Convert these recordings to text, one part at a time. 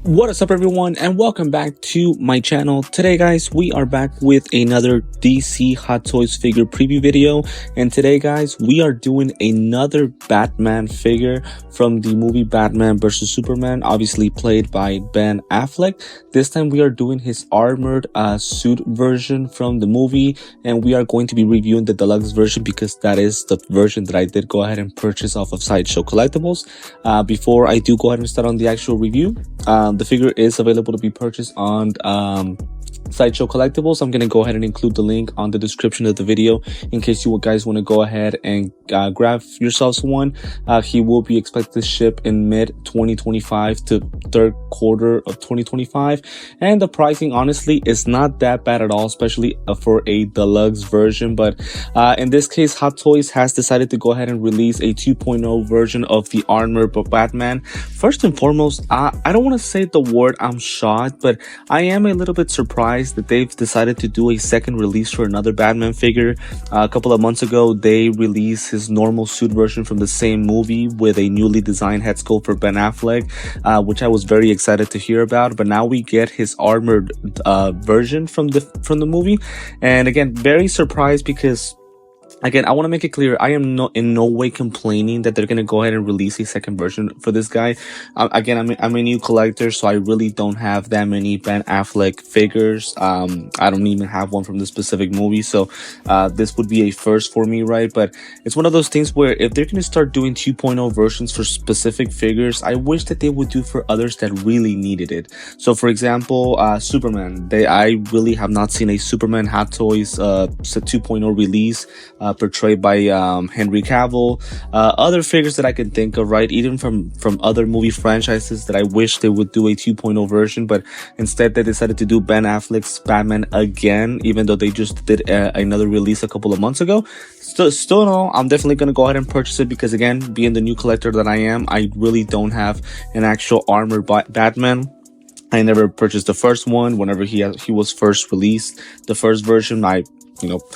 What is up, everyone, and welcome back to my channel. Today, guys, we are back with another DC Hot Toys figure preview video, and today, guys, we are doing another Batman figure from the movie Batman vs Superman, obviously played by Ben Affleck. This time we are doing his armored suit version from the movie, and we are going to be reviewing the deluxe version because that is the version that I did go ahead and purchase off of Sideshow Collectibles. Before I do go ahead and start on the actual review, the figure is available to be purchased on Sideshow Collectibles. I'm going to go ahead and include the link on the description of the video in case you guys want to go ahead and grab yourselves one. He will be expected to ship in mid 2025 to third quarter of 2025, and the pricing honestly is not that bad at all, especially for a deluxe version. But in this case, Hot Toys has decided to go ahead and release a 2.0 version of the armored Batman. First and foremost, I don't want to say the word I'm shocked, but I am a little bit surprised that they've decided to do a second release for another Batman figure. A couple of months ago, they released his normal suit version from the same movie with a newly designed head sculpt for Ben Affleck, which I was very excited to hear about. But now we get his armored version from the movie, and again, very surprised because, again, I want to make it clear, I am in no way complaining that they're going to go ahead and release a second version for this guy. Again, I'm a new collector, so I really don't have that many Ben Affleck figures. I don't even have one from the specific movie, so this would be a first for me, right? But it's one of those things where if they're going to start doing 2.0 versions for specific figures, I wish that they would do for others that really needed it. So, for example, Superman. I really have not seen a Superman Hot Toys 2.0 release portrayed by Henry Cavill. Other figures that I can think of, right, even from other movie franchises that I wish they would do a 2.0 version, but instead they decided to do Ben Affleck's Batman again, even though they just did another release a couple of months ago. Still no, I'm definitely going to go ahead and purchase it because, again, being the new collector that I am, I really don't have an actual armored Batman. I never purchased the first one. Whenever he was first released, the first version, I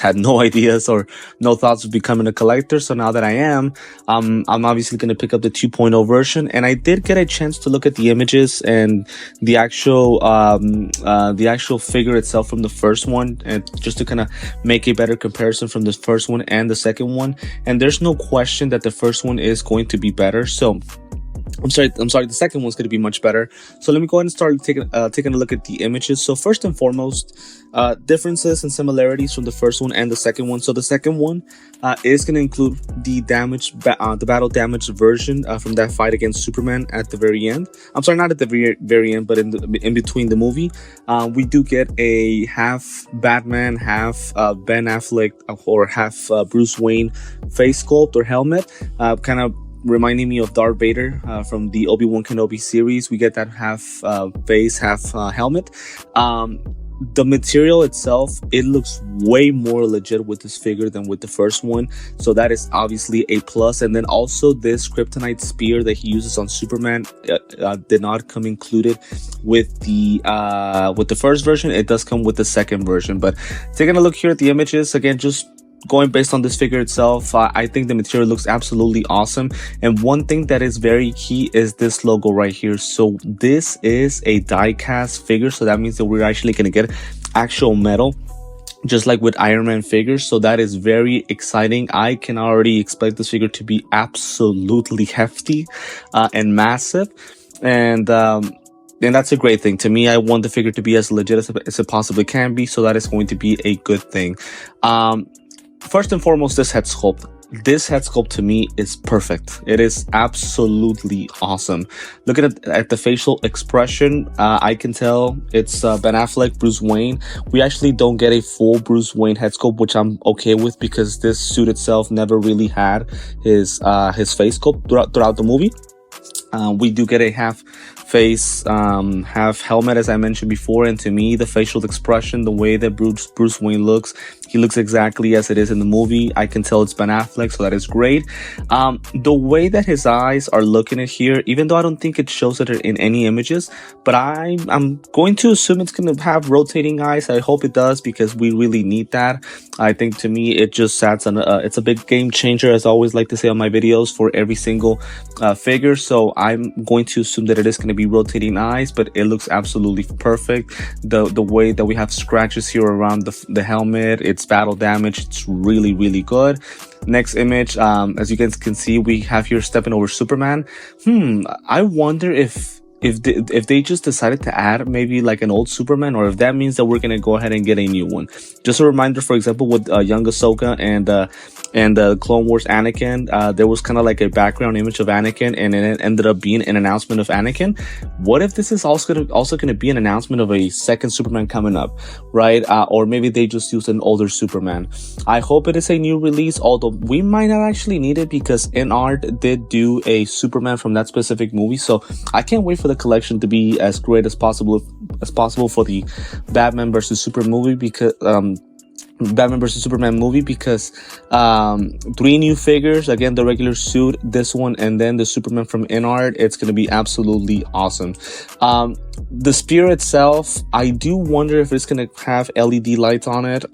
had no ideas or no thoughts of becoming a collector. So now that I am, I'm obviously going to pick up the 2.0 version. And I did get a chance to look at the images and the actual figure itself from the first one, and just to kind of make a better comparison from the first one and the second one. And there's no question that the first one is going to be better. So I'm sorry, the second one's going to be much better. So let me go ahead and start taking a look at the images. So first and foremost, differences and similarities from the first one and the second one. So the second one is going to include the battle damaged version from that fight against Superman at the very end. I'm sorry, not at the very end, but in between the movie. We do get a half Batman, half Ben Affleck, or half Bruce Wayne face sculpt or helmet, kind of reminding me of Darth Vader from the Obi-Wan Kenobi series. We get that half face, half helmet. The material itself, it looks way more legit with this figure than with the first one, so that is obviously a plus. And then also this kryptonite spear that he uses on Superman did not come included with the first version. It does come with the second version. But taking a look here at the images, again, just going based on this figure itself, I think the material looks absolutely awesome. And one thing that is very key is this logo right here. So this is a die cast figure, so that means that we're actually going to get actual metal, just like with Iron Man figures. So that is very exciting. I can already expect this figure to be absolutely hefty and massive, and that's a great thing. To me, I want the figure to be as legit as it possibly can be, so that is going to be a good thing. First and foremost, this head sculpt. This head sculpt to me is perfect. It is absolutely awesome. Looking at the facial expression, I can tell it's Ben Affleck, Bruce Wayne. We actually don't get a full Bruce Wayne head sculpt, which I'm okay with because this suit itself never really had his face sculpt throughout the movie. We do get a half face, half helmet, as I mentioned before, and to me, the facial expression, the way that Bruce Wayne looks, he looks exactly as it is in the movie. I can tell it's Ben Affleck, so that is great. The way that his eyes are looking at here, even though I don't think it shows it in any images, but I'm going to assume it's going to have rotating eyes. I hope it does because we really need that. I think to me, it just adds it's a big game changer, as I always like to say on my videos, for every single figure. So I'm going to assume that it is going to be rotating eyes, but it looks absolutely perfect. The way that we have scratches here around the helmet, it's battle damage, it's really, really good. Next image, as you guys can see, we have here stepping over Superman. I wonder if they just decided to add maybe like an old Superman, or if that means that we're gonna go ahead and get a new one. Just a reminder, for example, with young Ahsoka and Clone Wars Anakin, there was kind of like a background image of Anakin, and it ended up being an announcement of Anakin. What if this is also gonna be an announcement of a second Superman coming up, right? Or maybe they just used an older Superman. I hope it is a new release, although we might not actually need it, because InArt did do a Superman from that specific movie. So I can't wait for the collection to be as great as possible for the Batman vs Superman movie, because three new figures, again, the regular suit, this one, and then the Superman from InArt. It's going to be absolutely awesome. The spear itself, I do wonder if it's going to have LED lights on it.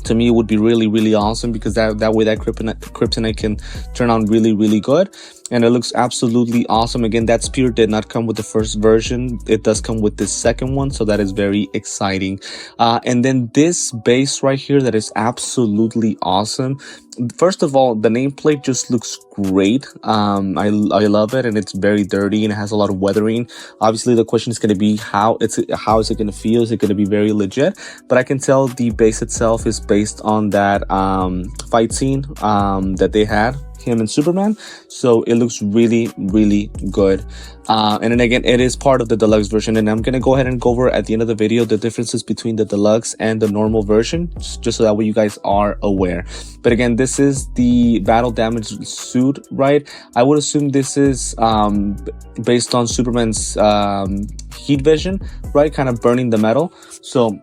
To me, it would be really, really awesome, because that way that kryptonite can turn on really, really good. And it looks absolutely awesome. Again, that spear did not come with the first version. It does come with this second one, so that is very exciting. And then this base right here, that is absolutely awesome. First of all, the nameplate just looks great. I love it, and it's very dirty and it has a lot of weathering. Obviously, the question is going to be how is it going to feel? Is it going to be very legit? But I can tell the base itself is based on that fight scene that they had, him and Superman, so it looks really, really good. And then again, it is part of the deluxe version, and I'm gonna go ahead and go over at the end of the video the differences between the deluxe and the normal version, just so that way you guys are aware. But again, this is the battle damage suit, right? I would assume this is based on Superman's heat vision, right? Kind of burning the metal. So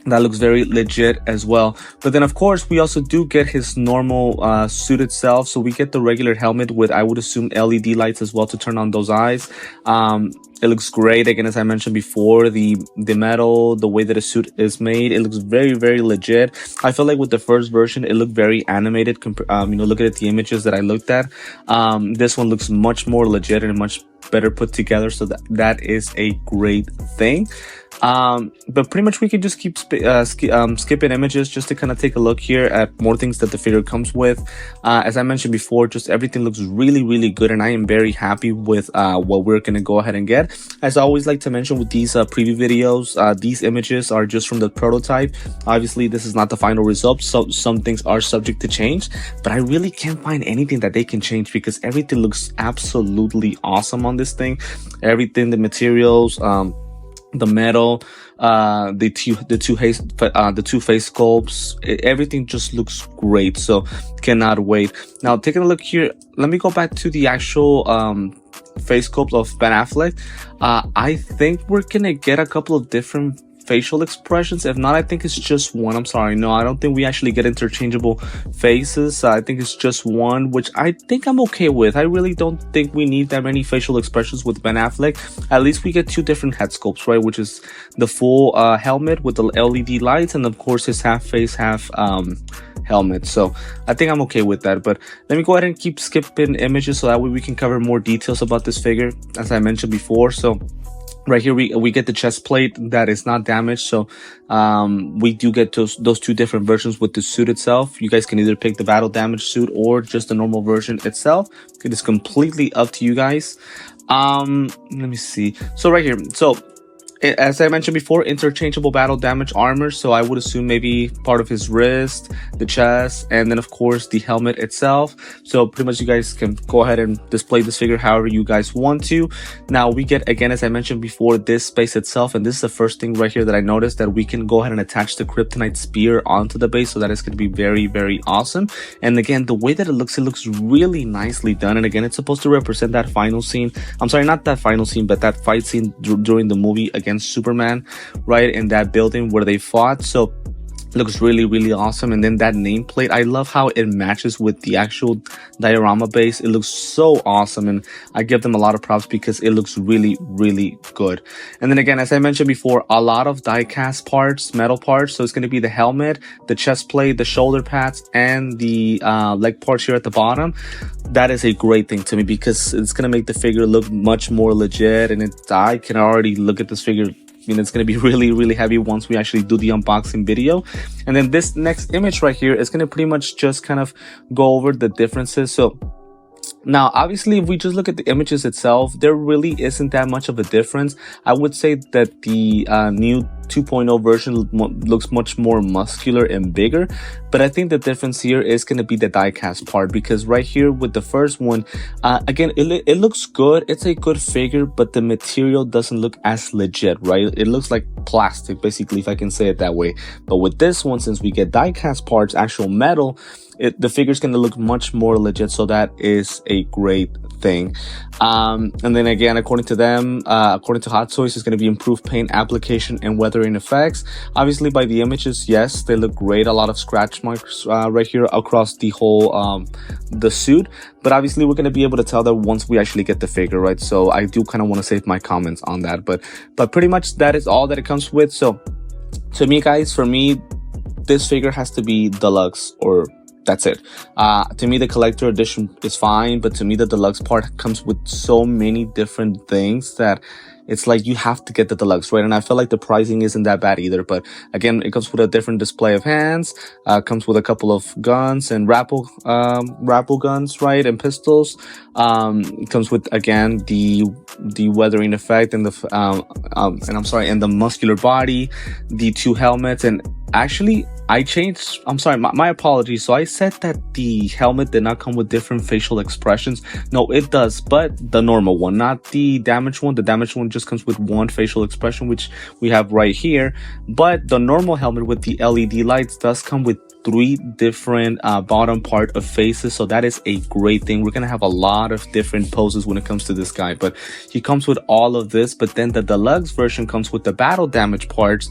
that looks very legit as well. But then, of course, we also do get his normal suit itself. So we get the regular helmet with, I would assume, LED lights as well to turn on those eyes. It looks great. Again, as I mentioned before, the metal, the way that a suit is made, it looks very, very legit. I feel like with the first version, it looked very animated. Looking at the images that I looked at, this one looks much more legit and much better put together. So that is a great thing. But pretty much we can just keep skipping images just to kind of take a look here at more things that the figure comes with. As I mentioned before, just everything looks really, really good, and I am very happy with what we're gonna go ahead and get. As I always like to mention with these preview videos, these images are just from the prototype. Obviously, this is not the final result, so some things are subject to change, but I really can't find anything that they can change, because everything looks absolutely awesome on this thing. Everything, the materials, the metal, the two face sculpts, everything just looks great. So cannot wait. Now, taking a look here, let me go back to the actual face sculpt of Ben Affleck. I think we're gonna get a couple of different facial expressions. If not, I think it's just one. I'm sorry, no, I don't think we actually get interchangeable faces. I think it's just one, which I think I'm okay with. I really don't think we need that many facial expressions with Ben Affleck. At least we get two different head sculpts, right? Which is the full helmet with the LED lights, and of course his half face, half helmet. So I think I'm okay with that. But let me go ahead and keep skipping images, so that way we can cover more details about this figure, as I mentioned before. So right here, we get the chest plate that is not damaged. So we do get those two different versions with the suit itself. You guys can either pick the battle damage suit or just the normal version itself. It is completely up to you guys. Let me see. So right here, so as I mentioned before, interchangeable battle damage armor. So I would assume maybe part of his wrist, the chest, and then of course the helmet itself. So pretty much you guys can go ahead and display this figure however you guys want to. Now we get, again, as I mentioned before, this space itself, and this is the first thing right here that I noticed, that we can go ahead and attach the kryptonite spear onto the base. So that is going to be very, very awesome. And again, the way that it looks really nicely done. And again, it's supposed to represent that final scene. I'm sorry, not that final scene, but that fight scene during the movie against Superman, right, in that building where they fought. So Looks really awesome. And then that nameplate, I love how it matches with the actual diorama base. It looks so awesome, and I give them a lot of props because it looks really good. And then again, as I mentioned before, a lot of die cast parts, metal parts. So it's going to be the helmet, the chest plate, the shoulder pads, and the leg parts here at the bottom. That is a great thing to me because it's going to make the figure look much more legit. And I can already look at this figure. I mean, it's going to be really heavy once we actually do the unboxing video. And then this next image right here is going to pretty much just kind of go over the differences. So now, obviously, if we just look at the images itself, there really isn't that much of a difference. I would say that the new 2.0 version looks much more muscular and bigger, but I think the difference here is going to be the die-cast part, because right here with the first one, again, it looks good. It's a good figure, but the material doesn't look as legit, right? It looks like plastic, basically, if I can say it that way. But with this one, since we get die-cast parts, actual metal, the figure's going to look much more legit, so that is a great thing. And then again, according to them, according to Hot Toys, it's going to be improved paint application and weathering effects. Obviously, by the images, yes, they look great. A lot of scratch marks right here across the whole the suit, but obviously we're going to be able to tell that once we actually get the figure, right? So I do kind of want to save my comments on that, but pretty much that is all that it comes with. So to me, guys, for me, this figure has to be deluxe, or that's it. To me, the collector edition is fine, but to me, the deluxe part comes with so many different things that it's like you have to get the deluxe, right? And I feel like the pricing isn't that bad either. But again, it comes with a different display of hands, comes with a couple of guns and grapple guns, right? And pistols. It comes with, again, the weathering effect and and the muscular body, the two helmets. And actually, my apologies. So I said that the helmet did not come with different facial expressions. No, it does, but the normal one, not the damaged one. The damaged one just comes with one facial expression, which we have right here. But the normal helmet with the LED lights does come with 3 different bottom part of faces, so that is a great thing. We're gonna have a lot of different poses when it comes to this guy, but he comes with all of this. But then the deluxe version comes with the battle damage parts,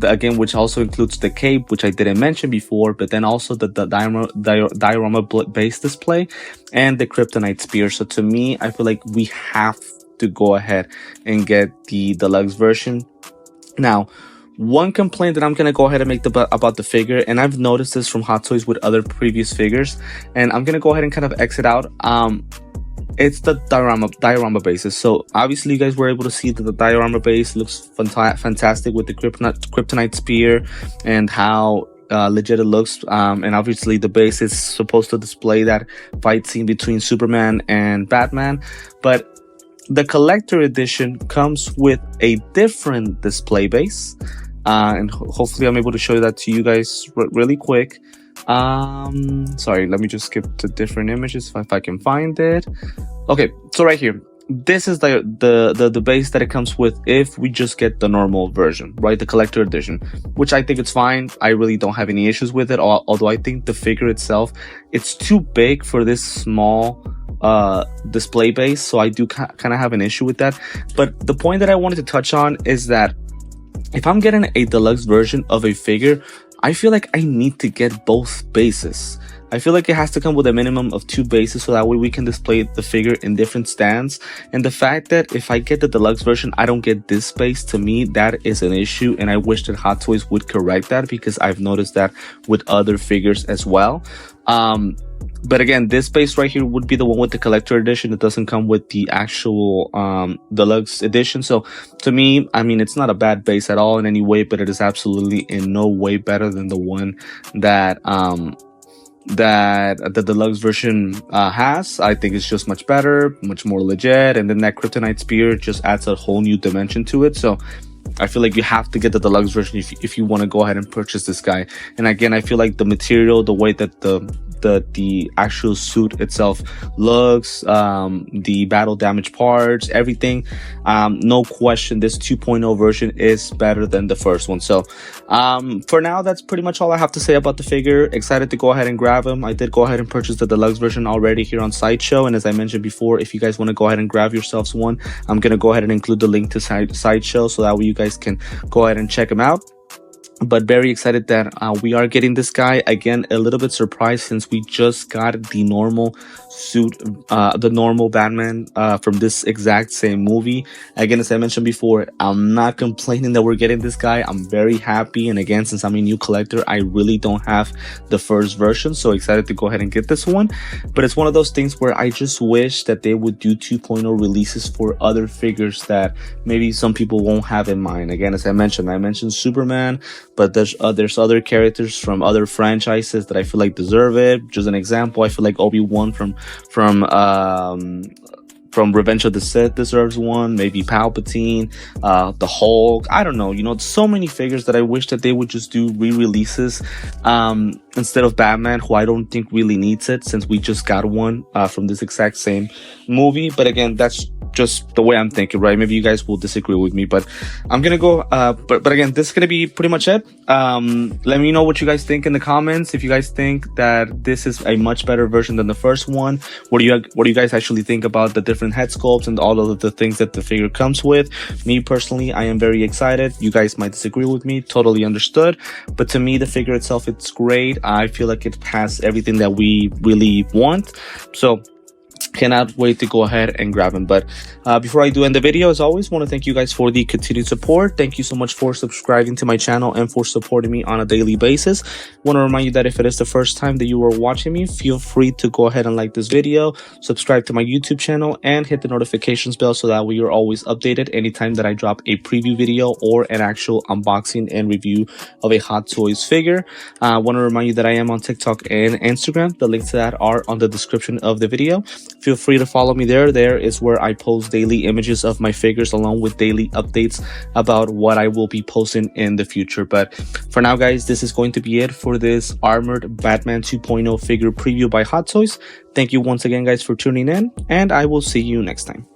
again, which also includes the cape, which I didn't mention before, but then also the diorama base display and the kryptonite spear. So to me, I feel like we have to go ahead and get the deluxe version. Now, one complaint that I'm going to go ahead and make about the figure, and I've noticed this from Hot Toys with other previous figures, and I'm going to go ahead and kind of exit out. It's the diorama bases. So obviously you guys were able to see that the diorama base looks fantastic with the kryptonite spear and how legit it looks. And obviously the base is supposed to display that fight scene between Superman and Batman, but the collector edition comes with a different display base, and hopefully I'm able to show that to you guys really quick. Sorry, let me just skip to different images if I can find it. Okay, so right here, this is the base that it comes with if we just get the normal version, right? The collector edition, which I think it's fine. I really don't have any issues with it, although I think the figure itself, it's too big for this small display base, so I do kind of have an issue with that. But the point that I wanted to touch on is that if I'm getting a deluxe version of a figure, I feel like I need to get both bases. I feel like it has to come with a minimum of 2 bases, so that way we can display the figure in different stands. And the fact that if I get the deluxe version, I don't get this space, to me, that is an issue. And I wish that Hot Toys would correct that, because I've noticed that with other figures as well. But again, this base right here would be the one with the collector edition. It doesn't come with the actual deluxe edition. So to me, I mean, it's not a bad base at all in any way, but it is absolutely in no way better than the one that the deluxe version has. I think it's just much better, much more legit. And then that kryptonite spear just adds a whole new dimension to it. So I feel like you have to get the deluxe version if you want to go ahead and purchase this guy. And again, I feel like the material, the way that the actual suit itself looks, the battle damage parts, everything, no question, this 2.0 version is better than the first one. So for now, that's pretty much all I have to say about the figure. Excited to go ahead and grab him. I did go ahead and purchase the deluxe version already here on Sideshow, and as I mentioned before, if you guys want to go ahead and grab yourselves one, I'm gonna go ahead and include the link to Sideshow, so that way you guys can go ahead and check them out. but very excited that we are getting this guy again. A little bit surprised since we just got the normal suit, the normal Batman from this exact same movie. Again, as I mentioned before, I'm not complaining that we're getting this guy. I'm very happy, and again, since I'm a new collector, I really don't have the first version, so excited to go ahead and get this one. But it's one of those things where I just wish that they would do 2.0 releases for other figures that maybe some people won't have in mind. Again, as I mentioned Superman, but there's other characters from other franchises that I feel like deserve it. Just an example, I feel like Obi-Wan from Revenge of the Sith deserves one. Maybe Palpatine, the Hulk. I don't know. You know, so many figures that I wish that they would just do re-releases instead of Batman, who I don't think really needs it since we just got one from this exact same movie. But again, that's just the way I'm thinking, right? Maybe you guys will disagree with me, but I'm gonna go. But again, this is gonna be pretty much it. Let me know what you guys think in the comments. If you guys think that this is a much better version than the first one, what do you guys actually think about the different head sculpts and all of the things that the figure comes with? Me personally, I am very excited. You guys might disagree with me, totally understood. But to me, the figure itself, it's great. I feel like it has everything that we really want. So cannot wait to go ahead and grab him. But before I do end the video, as always, want to thank you guys for the continued support. Thank you so much for subscribing to my channel and for supporting me on a daily basis. Want to remind you that if it is the first time that you are watching me, feel free to go ahead and like this video, subscribe to my YouTube channel, and hit the notifications bell so that way you're always updated anytime that I drop a preview video or an actual unboxing and review of a Hot Toys figure. Want to remind you that I am on TikTok and Instagram. The links to that are on the description of the video. Feel free to follow me there. There is where I post daily images of my figures along with daily updates about what I will be posting in the future. But for now, guys, this is going to be it for this Armored Batman 2.0 figure preview by Hot Toys. Thank you once again, guys, for tuning in, and I will see you next time.